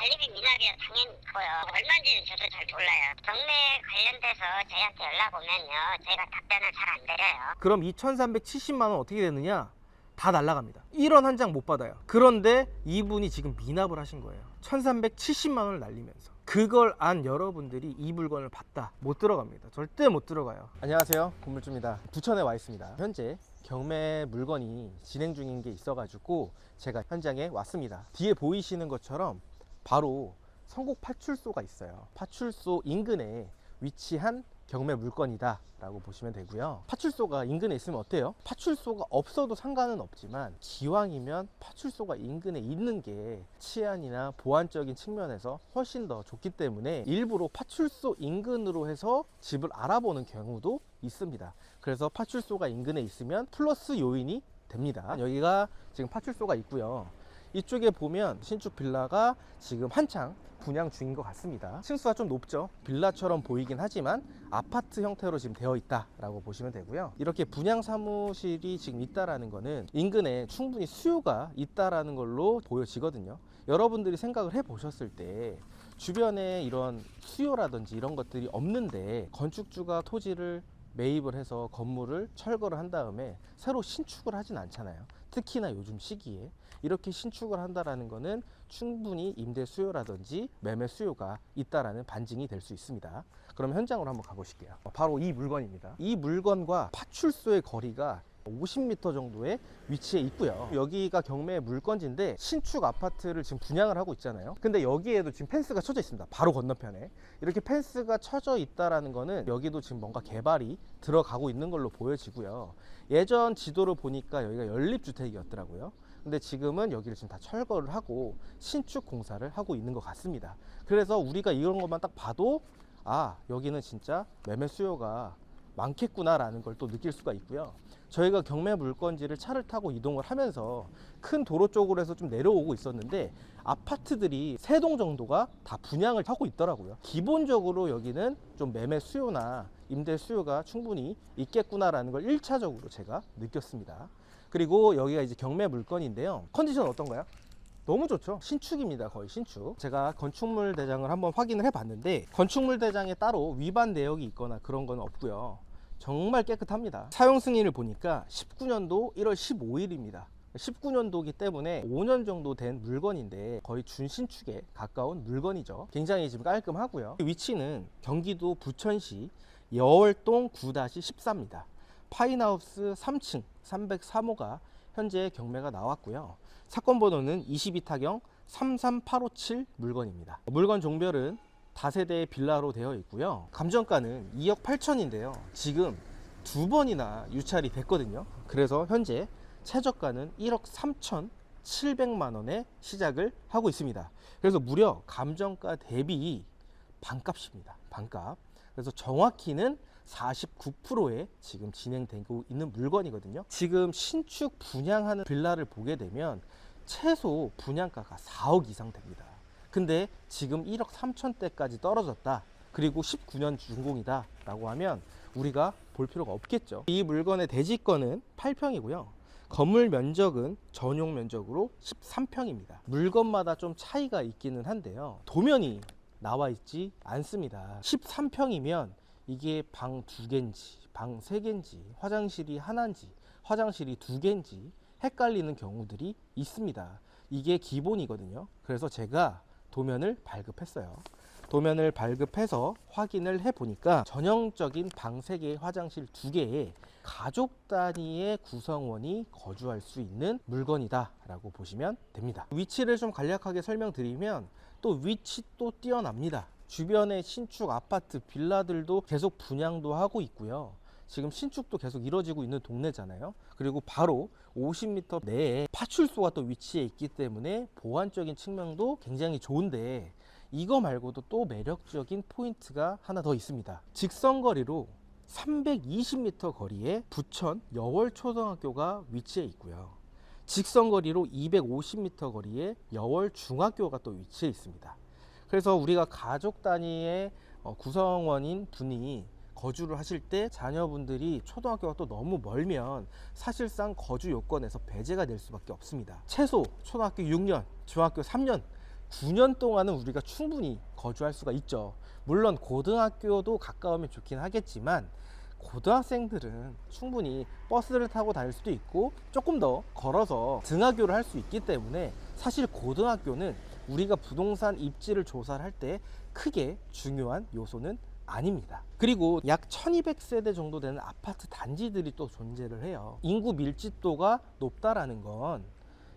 관리비 미납이야 당연히 있고요. 얼마인지는 저도 잘 몰라요. 경매 관련돼서 저희한테 연락 오면요, 저희가 답변을 잘 안 드려요. 그럼 2,370만 원 어떻게 되느냐? 다 날라갑니다. 1원 한 장 못 받아요. 그런데 이분이 지금 미납을 하신 거예요. 1,370만 원을 날리면서. 그걸 안 여러분들이 이 물건을 받다 못 들어갑니다. 절대 못 들어가요. 안녕하세요, 건물주입니다. 부천에 와 있습니다. 현재 경매 물건이 진행 중인 게 있어가지고 제가 현장에 왔습니다. 뒤에 보이시는 것처럼 바로 성곡 파출소가 있어요. 파출소 인근에 위치한 경매 물건이다 라고 보시면 되고요. 파출소가 인근에 있으면 어때요? 파출소가 없어도 상관은 없지만 기왕이면 파출소가 인근에 있는 게 치안이나 보안적인 측면에서 훨씬 더 좋기 때문에 일부러 파출소 인근으로 해서 집을 알아보는 경우도 있습니다. 그래서 파출소가 인근에 있으면 플러스 요인이 됩니다. 여기가 지금 파출소가 있고요. 이쪽에 보면 신축 빌라가 지금 한창 분양 중인 것 같습니다. 층수가 좀 높죠. 빌라처럼 보이긴 하지만 아파트 형태로 지금 되어 있다라고 보시면 되고요. 이렇게 분양 사무실이 지금 있다라는 거는 인근에 충분히 수요가 있다라는 걸로 보여지거든요. 여러분들이 생각을 해 보셨을 때 주변에 이런 수요라든지 이런 것들이 없는데 건축주가 토지를 매입을 해서 건물을 철거를 한 다음에 새로 신축을 하진 않잖아요. 특히나 요즘 시기에 이렇게 신축을 한다라는 거는 충분히 임대 수요라든지 매매 수요가 있다라는 반증이 될 수 있습니다. 그럼 현장으로 한번 가보실게요. 바로 이 물건입니다. 이 물건과 파출소의 거리가 50m 정도의 위치에 있고요. 여기가 경매 물건지인데 신축 아파트를 지금 분양을 하고 있잖아요. 근데 여기에도 지금 펜스가 쳐져 있습니다. 바로 건너편에 이렇게 펜스가 쳐져 있다라는 거는 여기도 지금 뭔가 개발이 들어가고 있는 걸로 보여지고요. 예전 지도를 보니까 여기가 연립주택이었더라고요. 근데 지금은 여기를 지금 다 철거를 하고 신축 공사를 하고 있는 것 같습니다. 그래서 우리가 이런 것만 딱 봐도 아, 여기는 진짜 매매 수요가 많겠구나 라는 걸 또 느낄 수가 있고요. 저희가 경매 물건지를 차를 타고 이동을 하면서 큰 도로 쪽으로 해서 좀 내려오고 있었는데 아파트들이 3동 정도가 다 분양을 하고 있더라고요. 기본적으로 여기는 좀 매매 수요나 임대 수요가 충분히 있겠구나 라는 걸 1차적으로 제가 느꼈습니다. 그리고 여기가 이제 경매 물건인데요. 컨디션 어떤가요? 너무 좋죠. 신축입니다. 거의 신축. 제가 건축물 대장을 한번 확인을 해 봤는데 건축물 대장에 따로 위반 내역이 있거나 그런 건 없고요. 정말 깨끗합니다. 사용 승인을 보니까 19년도 1월 15일입니다 19년도이기 때문에 5년 정도 된 물건인데 거의 준신축에 가까운 물건이죠. 굉장히 지금 깔끔하고요. 위치는 경기도 부천시 여월동 9-14입니다 파인하우스 3층 303호가 현재 경매가 나왔고요. 사건 번호는 22타경 33857 물건입니다. 물건 종별은 다세대 빌라로 되어 있고요. 감정가는 2억 8천인데요. 지금 2번이나 유찰이 됐거든요. 그래서 현재 최저가는 1억 3,700만 원에 시작을 하고 있습니다. 그래서 무려 감정가 대비 반값입니다. 반값. 그래서 정확히는 49%에 지금 진행되고 있는 물건이거든요. 지금 신축 분양하는 빌라를 보게 되면 최소 분양가가 4억 이상 됩니다. 근데 지금 1억 3천대까지 떨어졌다. 그리고 19년 준공이다 라고 하면 우리가 볼 필요가 없겠죠. 이 물건의 대지권은 8평이고요. 건물 면적은 전용 면적으로 13평입니다. 물건마다 좀 차이가 있기는 한데요. 도면이 나와 있지 않습니다. 13평이면 이게 방 2개인지 방 3개인지 화장실이 하나인지 화장실이 2개인지 헷갈리는 경우들이 있습니다. 이게 기본이거든요. 그래서 제가 도면을 발급했어요. 도면을 발급해서 확인을 해 보니까 전형적인 방 3개 화장실 2개에 가족 단위의 구성원이 거주할 수 있는 물건이다 라고 보시면 됩니다. 위치를 좀 간략하게 설명드리면 또 위치 또 뛰어납니다. 주변에 신축 아파트 빌라들도 계속 분양도 하고 있고요. 지금 신축도 계속 이루어지고 있는 동네잖아요. 그리고 바로 50m 내에 파출소가 또 위치해 있기 때문에 보안적인 측면도 굉장히 좋은데 이거 말고도 또 매력적인 포인트가 하나 더 있습니다. 직선거리로 320m 거리에 부천 여월초등학교가 위치해 있고요. 직선거리로 250m 거리에 여월중학교가 또 위치해 있습니다. 그래서 우리가 가족 단위의 구성원인 분이 거주를 하실 때 자녀분들이 초등학교가 또 너무 멀면 사실상 거주 요건에서 배제가 될 수밖에 없습니다. 최소 초등학교 6년, 중학교 3년 9년 동안은 우리가 충분히 거주할 수가 있죠. 물론 고등학교도 가까우면 좋긴 하겠지만 고등학생들은 충분히 버스를 타고 다닐 수도 있고 조금 더 걸어서 등하교를 할 수 있기 때문에 사실 고등학교는 우리가 부동산 입지를 조사를 할 때 크게 중요한 요소는 아닙니다. 그리고 약 1200세대 정도 되는 아파트 단지들이 또 존재를 해요. 인구 밀집도가 높다라는 건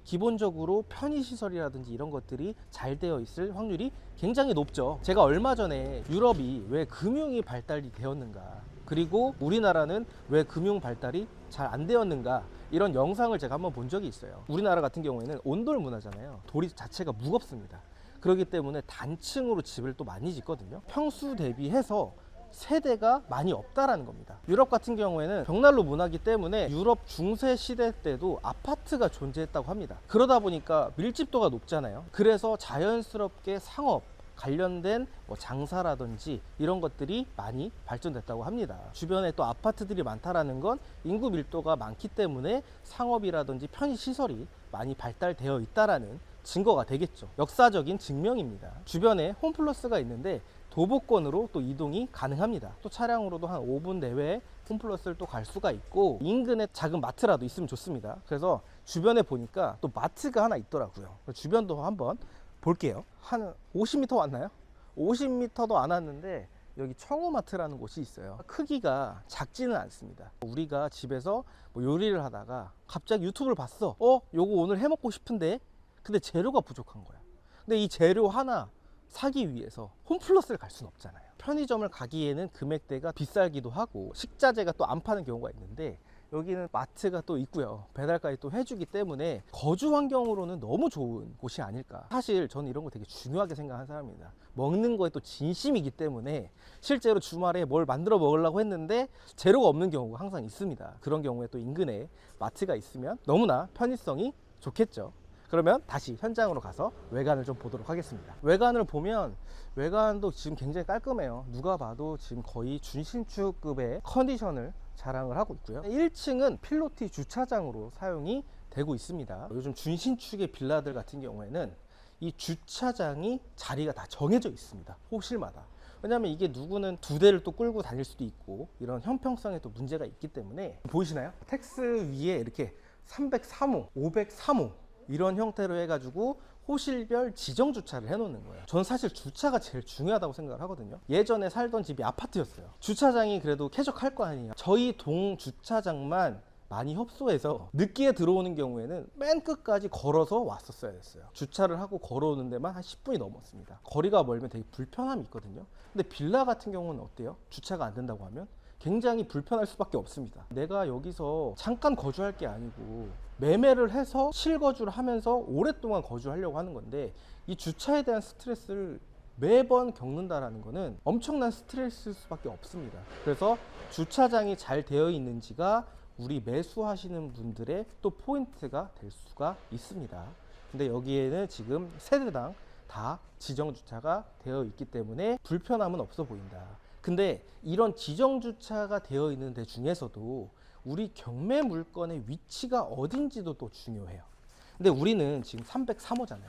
기본적으로 편의시설이라든지 이런 것들이 잘 되어 있을 확률이 굉장히 높죠. 제가 얼마 전에 유럽이 왜 금융이 발달이 되었는가, 그리고 우리나라는 왜 금융 발달이 잘 안 되었는가, 이런 영상을 제가 한번 본 적이 있어요. 우리나라 같은 경우에는 온돌 문화잖아요. 돌이 자체가 무겁습니다. 그렇기 때문에 단층으로 집을 또 많이 짓거든요. 평수 대비해서 세대가 많이 없다라는 겁니다. 유럽 같은 경우에는 벽난로 문화이기 때문에 유럽 중세 시대 때도 아파트가 존재했다고 합니다. 그러다 보니까 밀집도가 높잖아요. 그래서 자연스럽게 상업 관련된 장사라든지 이런 것들이 많이 발전됐다고 합니다. 주변에 또 아파트들이 많다라는 건 인구 밀도가 많기 때문에 상업이라든지 편의시설이 많이 발달되어 있다라는 증거가 되겠죠. 역사적인 증명입니다. 주변에 홈플러스가 있는데 도보권으로 또 이동이 가능합니다. 또 차량으로도 한 5분 내외에 홈플러스를 또 갈 수가 있고, 인근에 작은 마트라도 있으면 좋습니다. 그래서 주변에 보니까 또 마트가 하나 있더라고요. 주변도 한번 볼게요. 한 50m 왔나요? 50m도 안 왔는데 여기 청호마트라는 곳이 있어요. 크기가 작지는 않습니다. 우리가 집에서 뭐 요리를 하다가 갑자기 유튜브를 봤어. 요거 오늘 해 먹고 싶은데, 근데 재료가 부족한 거야. 근데 이 재료 하나 사기 위해서 홈플러스를 갈 수는 없잖아요. 편의점을 가기에는 금액대가 비싸기도 하고 식자재가 또 안 파는 경우가 있는데, 여기는 마트가 또 있고요. 배달까지 또 해주기 때문에 거주 환경으로는 너무 좋은 곳이 아닐까. 사실 저는 이런 거 되게 중요하게 생각하는 사람입니다. 먹는 거에 또 진심이기 때문에 실제로 주말에 뭘 만들어 먹으려고 했는데 재료가 없는 경우가 항상 있습니다. 그런 경우에 또 인근에 마트가 있으면 너무나 편의성이 좋겠죠. 그러면 다시 현장으로 가서 외관을 좀 보도록 하겠습니다. 외관을 보면 외관도 지금 굉장히 깔끔해요. 누가 봐도 지금 거의 준신축급의 컨디션을 자랑을 하고 있고요. 1층은 필로티 주차장으로 사용이 되고 있습니다. 요즘 준신축의 빌라들 같은 경우에는 이 주차장이 자리가 다 정해져 있습니다. 호실마다. 왜냐하면 이게 누구는 2대를 또 끌고 다닐 수도 있고 이런 형평성에 또 문제가 있기 때문에, 보이시나요? 텍스 위에 이렇게 303호, 503호 이런 형태로 해가지고 호실별 지정 주차를 해놓는 거예요. 저는 사실 주차가 제일 중요하다고 생각을 하거든요. 예전에 살던 집이 아파트였어요. 주차장이 그래도 쾌적할 거 아니에요. 저희 동 주차장만 많이 협소해서 늦게 들어오는 경우에는 맨 끝까지 걸어서 왔었어야 됐어요. 주차를 하고 걸어오는 데만 한 10분이 넘었습니다. 거리가 멀면 되게 불편함이 있거든요. 근데 빌라 같은 경우는 어때요? 주차가 안 된다고 하면 굉장히 불편할 수밖에 없습니다. 내가 여기서 잠깐 거주할 게 아니고 매매를 해서 실거주를 하면서 오랫동안 거주하려고 하는 건데, 이 주차에 대한 스트레스를 매번 겪는다라는 거는 엄청난 스트레스일 수밖에 없습니다. 그래서 주차장이 잘 되어 있는지가 우리 매수하시는 분들의 또 포인트가 될 수가 있습니다. 근데 여기에는 지금 세대당 다 지정 주차가 되어 있기 때문에 불편함은 없어 보인다. 근데 이런 지정 주차가 되어 있는 데 중에서도 우리 경매 물건의 위치가 어딘지도 또 중요해요. 근데 우리는 지금 303호잖아요.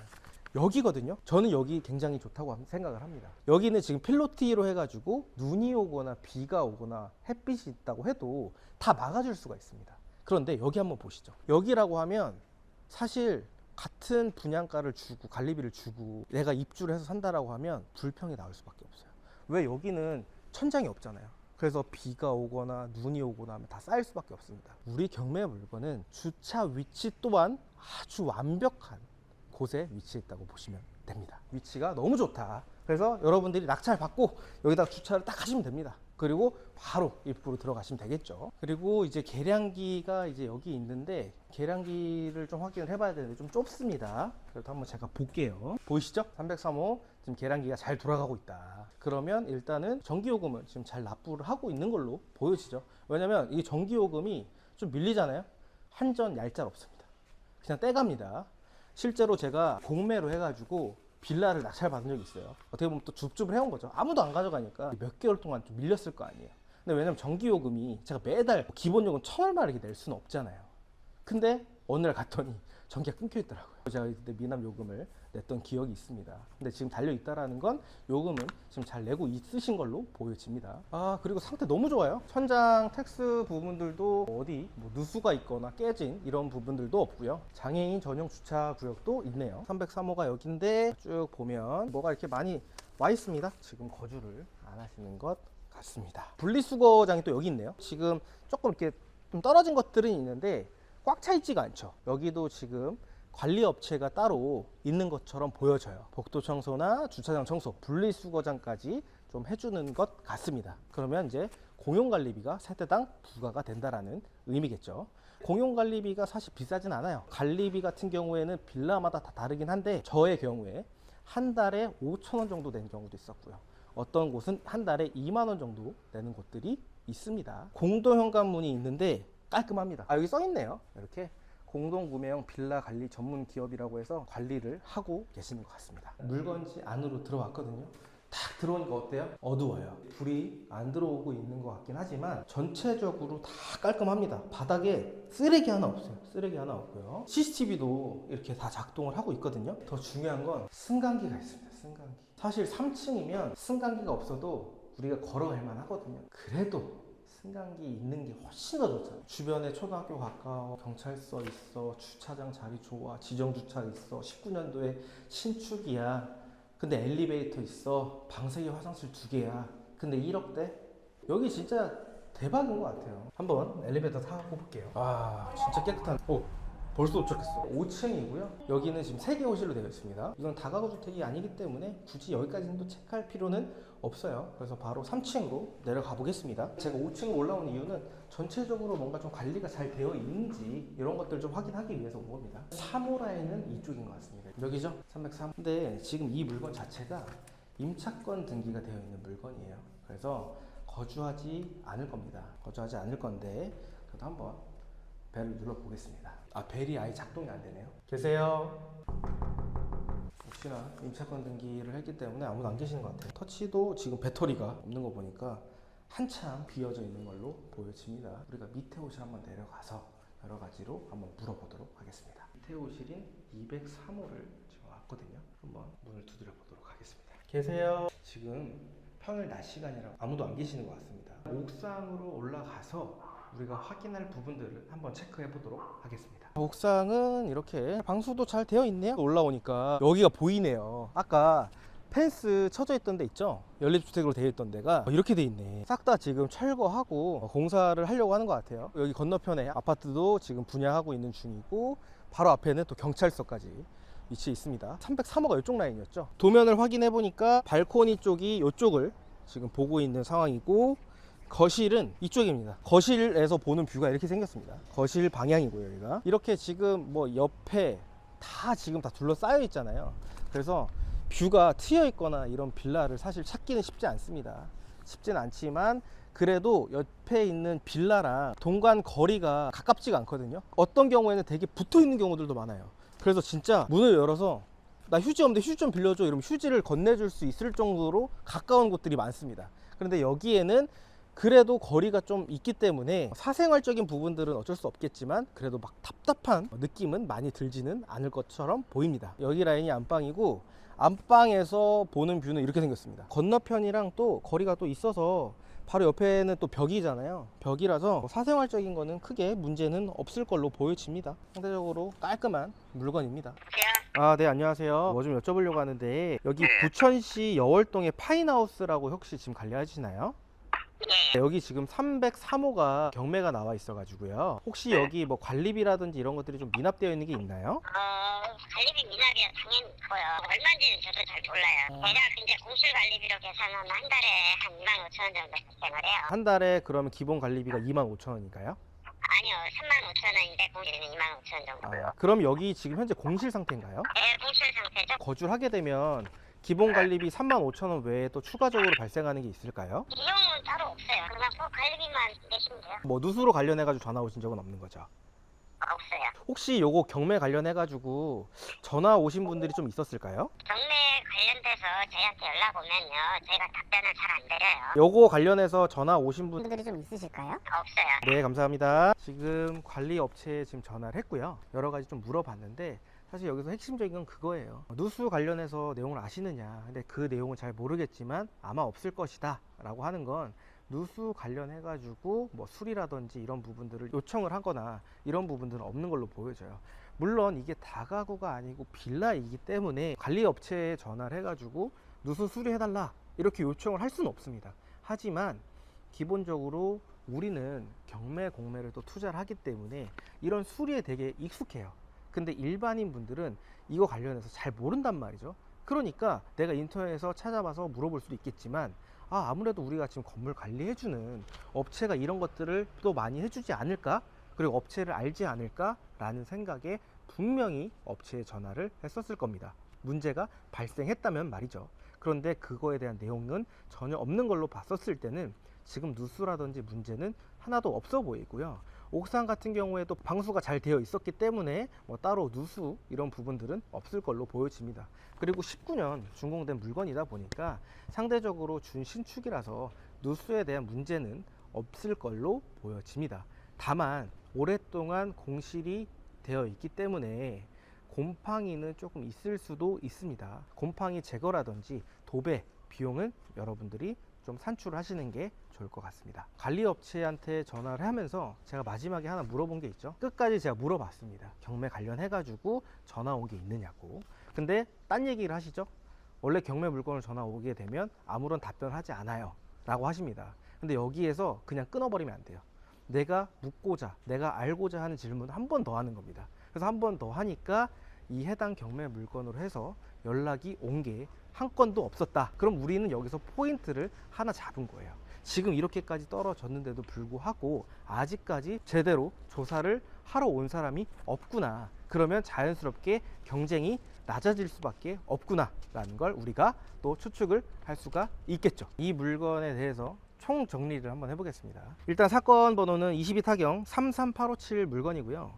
여기거든요. 저는 여기 굉장히 좋다고 생각을 합니다. 여기는 지금 필로티로 해가지고 눈이 오거나 비가 오거나 햇빛이 있다고 해도 다 막아줄 수가 있습니다. 그런데 여기 한번 보시죠. 여기라고 하면 사실 같은 분양가를 주고 관리비를 주고 내가 입주를 해서 산다라고 하면 불평이 나올 수밖에 없어요. 왜? 여기는 천장이 없잖아요. 그래서 비가 오거나 눈이 오거나 하면 다 쌓일 수밖에 없습니다. 우리 경매 물건은 주차 위치 또한 아주 완벽한 곳에 위치했다고 보시면 됩니다. 위치가 너무 좋다. 그래서 여러분들이 낙찰 받고 여기다 주차를 딱 하시면 됩니다. 그리고 바로 입구로 들어가시면 되겠죠. 그리고 이제 계량기가 이제 여기 있는데, 계량기를 좀 확인을 해봐야 되는데 좀 좁습니다. 그래도 한번 제가 볼게요. 보이시죠? 303호 지금 계량기가 잘 돌아가고 있다. 그러면 일단은 전기요금을 지금 잘 납부를 하고 있는 걸로 보여지죠. 왜냐면 이 전기요금이 좀 밀리잖아요. 한전 얄짤 없습니다. 그냥 떼갑니다. 실제로 제가 공매로 해가지고 빌라를 낙찰 받은 적이 있어요. 어떻게 보면 또 줍줍을 해온 거죠. 아무도 안 가져가니까 몇 개월 동안 좀 밀렸을 거 아니에요. 근데 왜냐면 전기요금이 제가 매달 기본요금 1,000얼마 이렇게 낼 수는 없잖아요. 근데 어느 날 갔더니 전기가 끊겨 있더라고요. 제가 그때 미납 요금을 냈던 기억이 있습니다. 근데 지금 달려 있다라는 건 요금은 지금 잘 내고 있으신 걸로 보여집니다. 아, 그리고 상태 너무 좋아요. 천장 텍스 부분들도 어디 뭐 누수가 있거나 깨진 이런 부분들도 없고요. 장애인 전용 주차 구역도 있네요. 303호가 여기인데 쭉 보면 뭐가 이렇게 많이 와 있습니다. 지금 거주를 안 하시는 것 같습니다. 분리수거장이 또 여기 있네요. 지금 조금 이렇게 좀 떨어진 것들은 있는데 꽉 차 있지가 않죠. 여기도 지금 관리업체가 따로 있는 것처럼 보여져요. 복도 청소나 주차장 청소, 분리수거장까지 좀 해주는 것 같습니다. 그러면 이제 공용관리비가 세대당 부과가 된다라는 의미겠죠. 공용관리비가 사실 비싸진 않아요. 관리비 같은 경우에는 빌라마다 다 다르긴 한데 저의 경우에 한 달에 5,000원 정도 낸 경우도 있었고요. 어떤 곳은 한 달에 2만 원 정도 내는 곳들이 있습니다. 공도 현관문이 있는데 깔끔합니다. 여기 써 있네요. 이렇게 공동구매형 빌라 관리 전문 기업이라고 해서 관리를 하고 계시는 것 같습니다. 물건지 안으로 들어왔거든요. 딱 들어오니까 어때요? 어두워요. 불이 안 들어오고 있는 것 같긴 하지만 전체적으로 다 깔끔합니다. 바닥에 쓰레기 하나 없어요. 쓰레기 하나 없고요. CCTV도 이렇게 다 작동을 하고 있거든요. 더 중요한 건 승강기가 있습니다. 승강기. 사실 3층이면 승강기가 없어도 우리가 걸어갈 만 하거든요. 그래도 승강기 있는 게 훨씬 더 좋잖아요. 주변에 초등학교 가까워, 경찰서 있어, 주차장 자리 좋아, 지정주차 있어, 19년도에 신축이야. 근데 엘리베이터 있어, 방세기 화장실 2개야. 근데 1억대? 여기 진짜 대박인 것 같아요. 한번 엘리베이터 타고 볼게요. 진짜 깨끗한. 벌써 도착했어. 5층이고요. 여기는 지금 3개 호실로 되어 있습니다. 이건 다가구 주택이 아니기 때문에 굳이 여기까지는 또 체크할 필요는 없어요. 그래서 바로 3층으로 내려가 보겠습니다. 제가 5층으로 올라온 이유는 전체적으로 뭔가 좀 관리가 잘 되어 있는지 이런 것들 좀 확인하기 위해서 온 겁니다. 3호 라인은 이쪽인 것 같습니다. 여기죠? 303. 근데 지금 이 물건 자체가 임차권 등기가 되어 있는 물건이에요. 그래서 거주하지 않을 겁니다. 거주하지 않을 건데 그래도 한번 벨을 눌러보겠습니다. 벨이 아예 작동이 안 되네요. 계세요? 혹시나 임차권 등기를 했기 때문에 아무도 안 계시는 것 같아요. 터치도 지금 배터리가 없는 거 보니까 한참 비어져 있는 걸로 보여집니다. 우리가 밑에 호실 한번 내려가서 여러 가지로 한번 물어보도록 하겠습니다. 밑에 호실인 203호를 지금 왔거든요. 한번 문을 두드려 보도록 하겠습니다. 계세요? 지금 평일 낮 시간이라 아무도 안 계시는 것 같습니다. 옥상으로 올라가서 우리가 확인할 부분들을 한번 체크해 보도록 하겠습니다. 옥상은 이렇게 방수도 잘 되어 있네요. 올라오니까 여기가 보이네요. 아까 펜스 쳐져 있던 데 있죠? 연립주택으로 되어 있던 데가 이렇게 돼 있네. 싹 다 지금 철거하고 공사를 하려고 하는 것 같아요. 여기 건너편에 아파트도 지금 분양하고 있는 중이고 바로 앞에는 또 경찰서까지 위치해 있습니다. 303호가 이쪽 라인이었죠. 도면을 확인해 보니까 발코니 쪽이 이쪽을 지금 보고 있는 상황이고 거실은 이쪽입니다. 거실에서 보는 뷰가 이렇게 생겼습니다. 거실 방향이고요. 여기가 이렇게 지금 뭐 옆에 다 지금 다 둘러싸여 있잖아요. 그래서 뷰가 트여 있거나 이런 빌라를 사실 찾기는 쉽지 않습니다. 쉽지는 않지만 그래도 옆에 있는 빌라랑 동간 거리가 가깝지가 않거든요. 어떤 경우에는 되게 붙어 있는 경우들도 많아요. 그래서 진짜 문을 열어서 나 휴지 없는데 휴지 좀 빌려줘 이러면 휴지를 건네줄 수 있을 정도로 가까운 곳들이 많습니다. 그런데 여기에는 그래도 거리가 좀 있기 때문에 사생활적인 부분들은 어쩔 수 없겠지만 그래도 막 답답한 느낌은 많이 들지는 않을 것처럼 보입니다. 여기 라인이 안방이고 안방에서 보는 뷰는 이렇게 생겼습니다. 건너편이랑 또 거리가 또 있어서 바로 옆에는 또 벽이잖아요. 벽이라서 사생활적인 거는 크게 문제는 없을 걸로 보여집니다. 상대적으로 깔끔한 물건입니다. 네, 안녕하세요. 뭐 좀 여쭤보려고 하는데 여기 부천시 여월동의 파인하우스라고 혹시 지금 관리하시나요? 네. 여기 지금 303호가 경매가 나와 있어가지고요. 혹시 여기 뭐 관리비라든지 이런 것들이 좀 미납되어 있는 게 있나요? 관리비 미납이야 당연히 있고요. 얼마인지는 저도 잘 몰라요. 대략 이제 공실 관리비로 계산하면 한 달에 한 25,000원 정도 발생을 해요. 한 달에 그러면 기본 관리비가 25,000원인가요? 아니요, 35,000원인데 공실은 25,000원 정도. 그럼 여기 지금 현재 공실 상태인가요? 네, 공실 상태죠. 거주를 하게 되면 기본 관리비 35,000원 외에 또 추가적으로 발생하는 게 있을까요? 비용은 따로 없어요. 그냥 꼭 관리비만 내시면 돼요. 뭐 누수로 관련해가지고 전화 오신 적은 없는 거죠? 없어요. 혹시 요거 경매 관련해가지고 전화 오신 분들이 좀 있었을까요? 경매 관련돼서 저희한테 연락 오면요, 저희가 답변을 잘 안 드려요. 요거 관련해서 전화 오신 분 분들이 좀 있으실까요? 없어요. 네, 감사합니다. 지금 관리 업체에 지금 전화를 했고요. 여러 가지 좀 물어봤는데 사실 여기서 핵심적인 건 그거예요. 누수 관련해서 내용을 아시느냐. 근데 그 내용은 잘 모르겠지만 아마 없을 것이다 라고 하는 건 누수 관련해 가지고 뭐 수리라든지 이런 부분들을 요청을 하거나 이런 부분들은 없는 걸로 보여져요. 물론 이게 다가구가 아니고 빌라이기 때문에 관리 업체에 전화를 해 가지고 누수 수리해 달라 이렇게 요청을 할 수는 없습니다. 하지만 기본적으로 우리는 경매 공매를 또 투자를 하기 때문에 이런 수리에 되게 익숙해요. 근데 일반인 분들은 이거 관련해서 잘 모른단 말이죠. 그러니까 내가 인터넷에서 찾아봐서 물어볼 수도 있겠지만 아무래도 우리가 지금 건물 관리해주는 업체가 이런 것들을 또 많이 해주지 않을까, 그리고 업체를 알지 않을까 라는 생각에 분명히 업체에 전화를 했었을 겁니다. 문제가 발생했다면 말이죠. 그런데 그거에 대한 내용은 전혀 없는 걸로 봤었을 때는 지금 누수라든지 문제는 하나도 없어 보이고요. 옥상 같은 경우에도 방수가 잘 되어 있었기 때문에 뭐 따로 누수 이런 부분들은 없을 걸로 보여집니다. 그리고 19년 준공된 물건이다 보니까 상대적으로 준신축이라서 누수에 대한 문제는 없을 걸로 보여집니다. 다만 오랫동안 공실이 되어 있기 때문에 곰팡이는 조금 있을 수도 있습니다. 곰팡이 제거라든지 도배 비용은 여러분들이 좀 산출을 하시는 게 좋을 것 같습니다. 관리업체한테 전화를 하면서 제가 마지막에 하나 물어본 게 있죠. 끝까지 제가 물어봤습니다. 경매 관련해 가지고 전화 온 게 있느냐고. 근데 딴 얘기를 하시죠. 원래 경매 물건을 전화 오게 되면 아무런 답변을 하지 않아요 라고 하십니다. 근데 여기에서 그냥 끊어버리면 안 돼요. 내가 묻고자, 내가 알고자 하는 질문을 한 번 더 하는 겁니다. 그래서 한 번 더 하니까 이 해당 경매 물건으로 해서 연락이 온 게 한 건도 없었다. 그럼 우리는 여기서 포인트를 하나 잡은 거예요. 지금 이렇게까지 떨어졌는데도 불구하고 아직까지 제대로 조사를 하러 온 사람이 없구나. 그러면 자연스럽게 경쟁이 낮아질 수밖에 없구나 라는 걸 우리가 또 추측을 할 수가 있겠죠. 이 물건에 대해서 총 정리를 한번 해보겠습니다. 일단 사건 번호는 22타경 33857 물건이고요.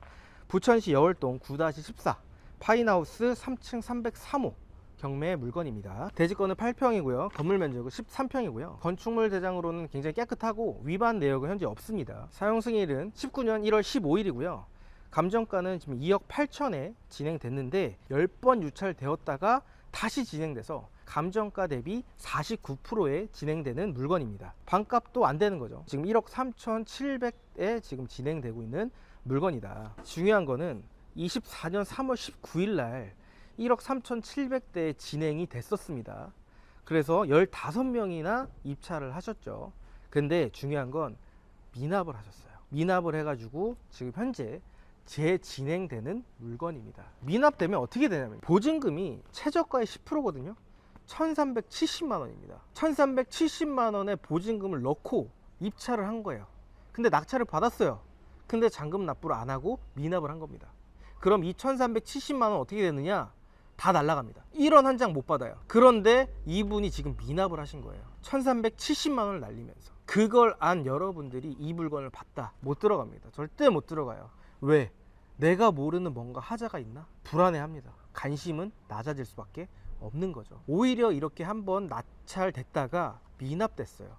부천시 여월동 9-14 파인하우스 3층 303호 경매 물건입니다. 대지권은 8평이고요. 건물 면적은 13평이고요. 건축물 대장으로는 굉장히 깨끗하고 위반 내역은 현재 없습니다. 사용 승일은 19년 1월 15일이고요. 감정가는 지금 2억 8천에 진행됐는데 10번 유찰되었다가 다시 진행돼서 감정가 대비 49%에 진행되는 물건입니다. 반값도 안 되는 거죠. 지금 1억 3,700에 지금 진행되고 있는 물건이다. 중요한 거는 24년 3월 19일 날 1억 3,700대에 진행이 됐었습니다. 그래서 15명이나 입찰을 하셨죠. 근데 중요한 건 미납을 하셨어요. 미납을 해가지고 지금 현재 재진행되는 물건입니다. 미납되면 어떻게 되냐면 보증금이 최저가의 10%거든요. 1,370만 원입니다. 1,370만 원의 보증금을 넣고 입찰을 한 거예요. 근데 낙찰을 받았어요. 근데 잔금 납부를 안 하고 미납을 한 겁니다. 그럼 이 1,370만 원 어떻게 되느냐? 다 날라갑니다. 1원 한 장 못 받아요. 그런데 이분이 지금 미납을 하신 거예요. 1,370만 원을 날리면서. 그걸 안 여러분들이 이 물건을 받다 못 들어갑니다. 절대 못 들어가요. 왜? 내가 모르는 뭔가 하자가 있나? 불안해합니다. 관심은 낮아질 수밖에 없는 거죠. 오히려 이렇게 한번 낙찰됐다가 미납됐어요.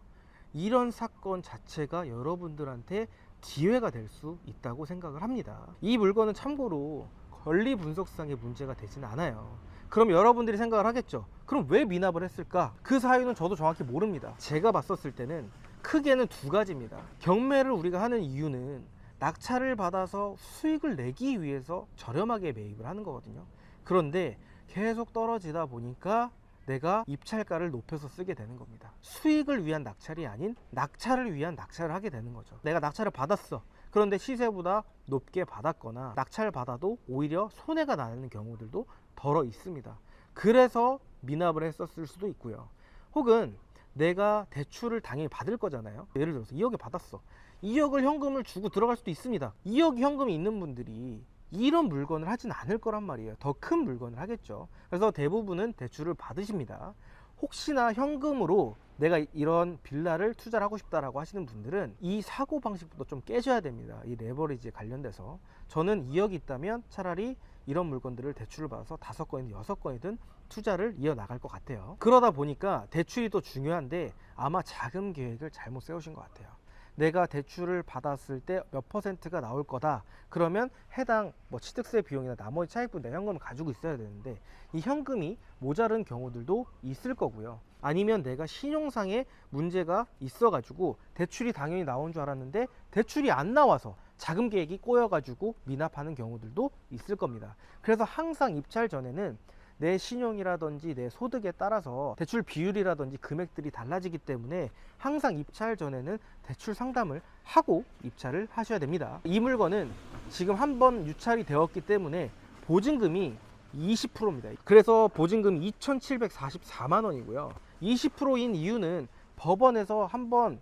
이런 사건 자체가 여러분들한테 기회가 될 수 있다고 생각을 합니다. 이 물건은 참고로 권리 분석상의 문제가 되지는 않아요. 그럼 여러분들이 생각을 하겠죠. 그럼 왜 미납을 했을까? 그 사유는 저도 정확히 모릅니다. 제가 봤었을 때는 크게는 두 가지입니다. 경매를 우리가 하는 이유는 낙찰을 받아서 수익을 내기 위해서 저렴하게 매입을 하는 거거든요. 그런데 계속 떨어지다 보니까 내가 입찰가를 높여서 쓰게 되는 겁니다. 수익을 위한 낙찰이 아닌 낙찰을 위한 낙찰을 하게 되는 거죠. 내가 낙찰을 받았어. 그런데 시세보다 높게 받았거나 낙찰을 받아도 오히려 손해가 나는 경우들도 덜어 있습니다. 그래서 미납을 했었을 수도 있고요. 혹은 내가 대출을 당연히 받을 거잖아요. 예를 들어서 2억에 받았어. 2억을 현금을 주고 들어갈 수도 있습니다. 2억 현금이 있는 분들이 이런 물건을 하진 않을 거란 말이에요. 더 큰 물건을 하겠죠. 그래서 대부분은 대출을 받으십니다. 혹시나 현금으로 내가 이런 빌라를 투자를 하고 싶다라고 하시는 분들은 이 사고방식부터 좀 깨져야 됩니다. 이 레버리지에 관련돼서 저는 2억이 있다면 차라리 이런 물건들을 대출을 받아서 5건이든 6건이든 투자를 이어나갈 것 같아요. 그러다 보니까 대출이 또 중요한데 아마 자금 계획을 잘못 세우신 것 같아요. 내가 대출을 받았을 때 몇 퍼센트가 나올 거다. 그러면 해당 취득세 비용이나 나머지 차익분 내 현금을 가지고 있어야 되는데 이 현금이 모자른 경우들도 있을 거고요. 아니면 내가 신용상에 문제가 있어가지고 대출이 당연히 나온 줄 알았는데 대출이 안 나와서 자금 계획이 꼬여가지고 미납하는 경우들도 있을 겁니다. 그래서 항상 입찰 전에는 내 신용이라든지 내 소득에 따라서 대출 비율이라든지 금액들이 달라지기 때문에 항상 입찰 전에는 대출 상담을 하고 입찰을 하셔야 됩니다. 이 물건은 지금 한번 유찰이 되었기 때문에 보증금이 20%입니다. 그래서 보증금이 2,744만 원이고요. 20%인 이유는 법원에서 한번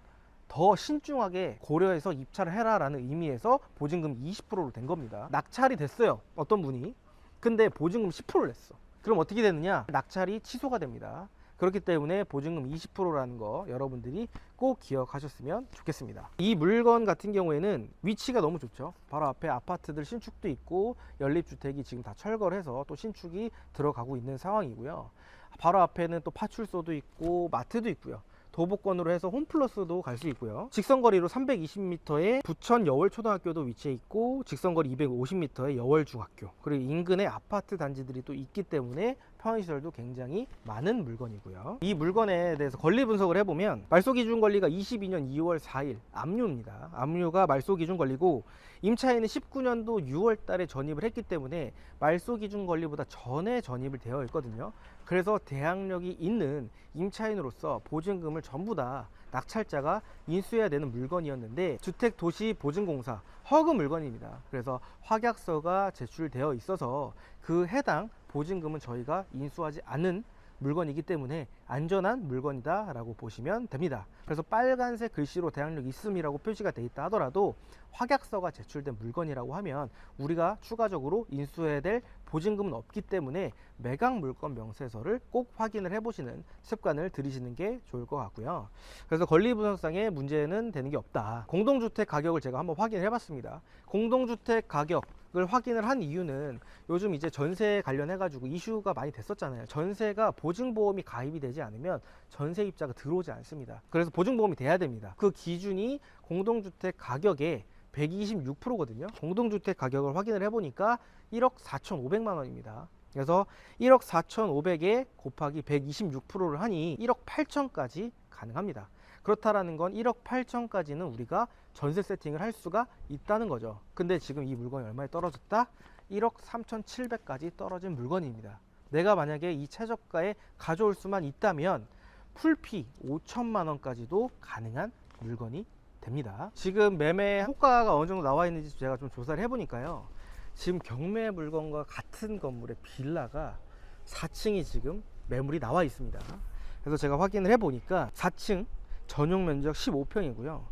더 신중하게 고려해서 입찰을 해라 라는 의미에서 보증금 20%로 된 겁니다. 낙찰이 됐어요, 어떤 분이. 근데 보증금 10%를 냈어. 그럼 어떻게 되느냐? 낙찰이 취소가 됩니다. 그렇기 때문에 보증금 20%라는 거 여러분들이 꼭 기억하셨으면 좋겠습니다. 이 물건 같은 경우에는 위치가 너무 좋죠. 바로 앞에 아파트들 신축도 있고 연립주택이 지금 다 철거를 해서 또 신축이 들어가고 있는 상황이고요. 바로 앞에는 또 파출소도 있고 마트도 있고요. 도보권으로 해서 홈플러스도 갈 수 있고요. 직선거리로 320m에 부천 여월초등학교도 위치해 있고 직선거리 250m에 여월중학교, 그리고 인근에 아파트 단지들이 또 있기 때문에 편의시설도 굉장히 많은 물건이고요. 이 물건에 대해서 권리 분석을 해보면 말소기준 권리가 22년 2월 4일 압류입니다. 압류가 말소기준 권리고 임차인은 19년도 6월 달에 전입을 했기 때문에 말소기준 권리보다 전에 전입을 되어 있거든요. 그래서 대항력이 있는 임차인으로서 보증금을 전부 다 낙찰자가 인수해야 되는 물건이었는데 주택도시보증공사 허그 물건입니다. 그래서 확약서가 제출되어 있어서 그 해당 보증금은 저희가 인수하지 않은 물건이기 때문에 안전한 물건이다 라고 보시면 됩니다. 그래서 빨간색 글씨로 대항력 있음이라고 표시가 되어 있다 하더라도 확약서가 제출된 물건이라고 하면 우리가 추가적으로 인수해야 될 보증금은 없기 때문에 매각 물건 명세서를 꼭 확인을 해보시는 습관을 들이시는 게 좋을 것 같고요. 그래서 권리분석상의 문제는 되는 게 없다. 공동주택 가격을 제가 한번 확인을 해봤습니다. 공동주택 가격을 확인을 한 이유는 요즘 이제 전세 관련해 가지고 이슈가 많이 됐었잖아요. 전세가 보증보험이 가입이 되지 않으면 전세입자가 들어오지 않습니다. 그래서 보증보험이 돼야 됩니다. 그 기준이 공동주택 가격의 126%거든요. 공동주택 가격을 확인을 해보니까 1억 4,500만 원입니다. 그래서 1억 4,500에 곱하기 126%를 하니 1억 8천까지 가능합니다. 그렇다라는 건 1억 8천까지는 우리가 전세 세팅을 할 수가 있다는 거죠. 근데 지금 이 물건이 얼마에 떨어졌다? 1억 3,700까지 떨어진 물건입니다. 내가 만약에 이 최저가에 가져올 수만 있다면 풀피 5천만 원까지도 가능한 물건이 됩니다. 지금 매매 호가가 어느 정도 나와 있는지 제가 좀 조사를 해보니까요. 지금 경매 물건과 같은 건물의 빌라가 4층이 지금 매물이 나와 있습니다. 그래서 제가 확인을 해보니까 4층 전용 면적 15평이고요.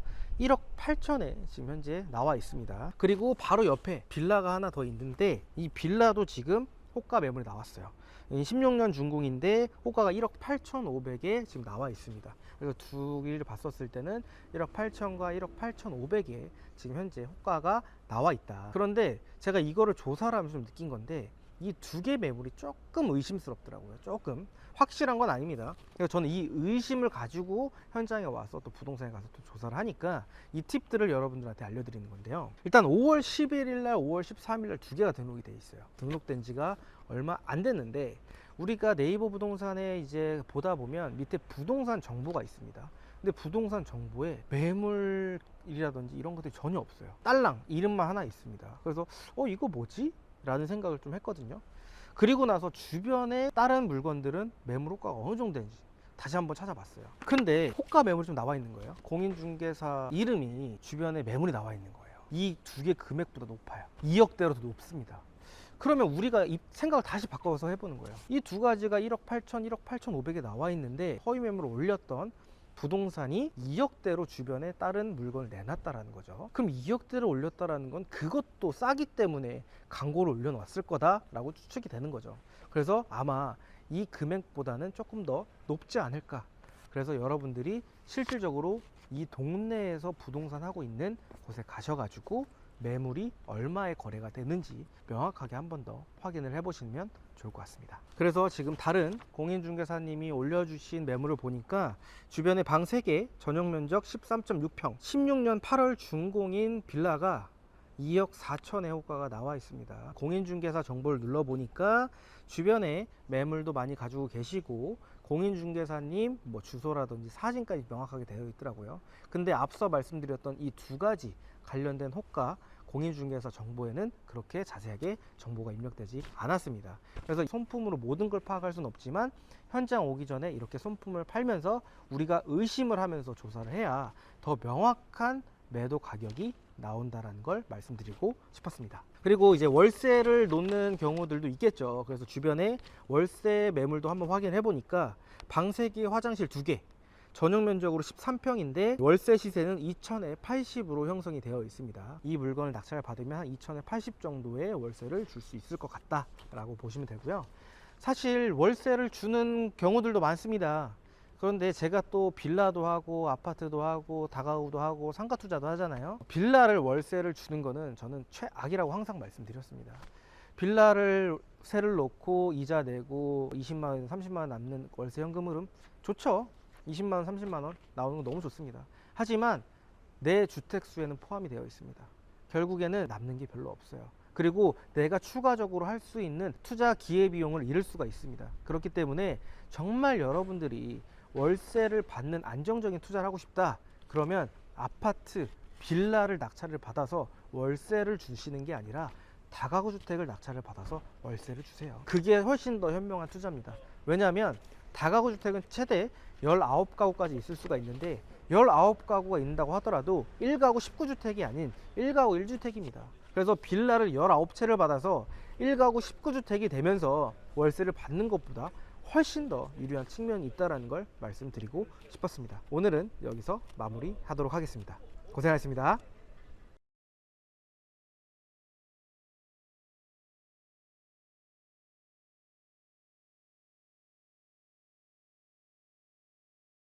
1억 8천에 지금 현재 나와 있습니다. 그리고 바로 옆에 빌라가 하나 더 있는데 이 빌라도 지금 호가 매물이 나왔어요. 16년 준공인데 호가가 1억 8,500에 지금 나와 있습니다. 그래서 두 개를 봤었을 때는 1억 8천과 1억 8,500에 지금 현재 호가가 나와 있다. 그런데 제가 이거를 조사를 하면서 좀 느낀 건데 이 두 개 매물이 조금 의심스럽더라고요. 조금 확실한 건 아닙니다. 그래서 저는 이 의심을 가지고 현장에 와서 또 부동산에 가서 또 조사를 하니까 이 팁들을 여러분들한테 알려드리는 건데요. 일단 5월 11일 날 5월 13일 날 두 개가 등록이 돼 있어요. 등록된 지가 얼마 안 됐는데 우리가 네이버 부동산에 이제 보다 보면 밑에 부동산 정보가 있습니다. 근데 부동산 정보에 매물이라든지 이런 것들이 전혀 없어요. 딸랑 이름만 하나 있습니다. 그래서 이거 뭐지? 라는 생각을 좀 했거든요. 그리고 나서 주변에 다른 물건들은 매물 호가가 어느 정도 되는지 다시 한번 찾아봤어요. 근데 호가 매물이 좀 나와 있는 거예요. 공인중개사 이름이 주변에 매물이 나와 있는 거예요. 이 두 개 금액보다 높아요. 2억대로 더 높습니다. 그러면 우리가 생각을 다시 바꿔서 해보는 거예요. 이 두 가지가 1억 8천, 1억 8,500에 나와 있는데 허위 매물을 올렸던 부동산이 2억대로 주변에 다른 물건을 내놨다라는 거죠. 그럼 2억대를 올렸다라는 건 그것도 싸기 때문에 광고를 올려놨을 거다라고 추측이 되는 거죠. 그래서 아마 이 금액보다는 조금 더 높지 않을까. 그래서 여러분들이 실질적으로 이 동네에서 부동산 하고 있는 곳에 가셔가지고 매물이 얼마에 거래가 되는지 명확하게 한 번 더 확인을 해보시면 좋을 것 같습니다. 그래서 지금 다른 공인중개사님이 올려주신 매물을 보니까 주변에 방 3개, 전용 면적 13.6평, 16년 8월 준공인 빌라가 2억 4천의 호가가 나와 있습니다. 공인중개사 정보를 눌러보니까 주변에 매물도 많이 가지고 계시고 공인중개사님 뭐 주소라든지 사진까지 명확하게 되어 있더라고요. 근데 앞서 말씀드렸던 이 2가지 관련된 호가 공인중개사 정보에는 그렇게 자세하게 정보가 입력되지 않았습니다. 그래서 손품으로 모든 걸 파악할 수는 없지만 현장 오기 전에 이렇게 손품을 팔면서 우리가 의심을 하면서 조사를 해야 더 명확한 매도 가격이 나온다라는 걸 말씀드리고 싶었습니다. 그리고 이제 월세를 놓는 경우들도 있겠죠. 그래서 주변에 월세 매물도 한번 확인해 보니까 방 3개, 화장실 2개, 전용 면적으로 13평인데 월세 시세는 2천에 80으로 형성이 되어 있습니다. 이 물건을 낙찰을 받으면 한 2천에 80 정도의 월세를 줄 수 있을 것 같다라고 보시면 되고요. 사실 월세를 주는 경우들도 많습니다. 그런데 제가 또 빌라도 하고 아파트도 하고 다가구도 하고 상가 투자도 하잖아요. 빌라를 월세를 주는 거는 저는 최악이라고 항상 말씀드렸습니다. 빌라를 세를 놓고 이자 내고 20만 원, 30만 원 남는 월세 현금 흐름 좋죠. 20만 원, 30만 원 나오는 거 너무 좋습니다. 하지만 내 주택 수에는 포함이 되어 있습니다. 결국에는 남는 게 별로 없어요. 그리고 내가 추가적으로 할 수 있는 투자 기회비용을 잃을 수가 있습니다. 그렇기 때문에 정말 여러분들이 월세를 받는 안정적인 투자를 하고 싶다 그러면 아파트, 빌라를 낙찰을 받아서 월세를 주시는 게 아니라 다가구 주택을 낙찰을 받아서 월세를 주세요. 그게 훨씬 더 현명한 투자입니다. 왜냐하면 다가구 주택은 최대 19가구까지 있을 수가 있는데 19가구가 있는다고 하더라도 1가구 19주택이 아닌 1가구 1주택입니다. 그래서 빌라를 19채를 받아서 1가구 19주택이 되면서 월세를 받는 것보다 훨씬 더 유리한 측면이 있다는 걸 말씀드리고 싶었습니다. 오늘은 여기서 마무리하도록 하겠습니다. 고생하셨습니다.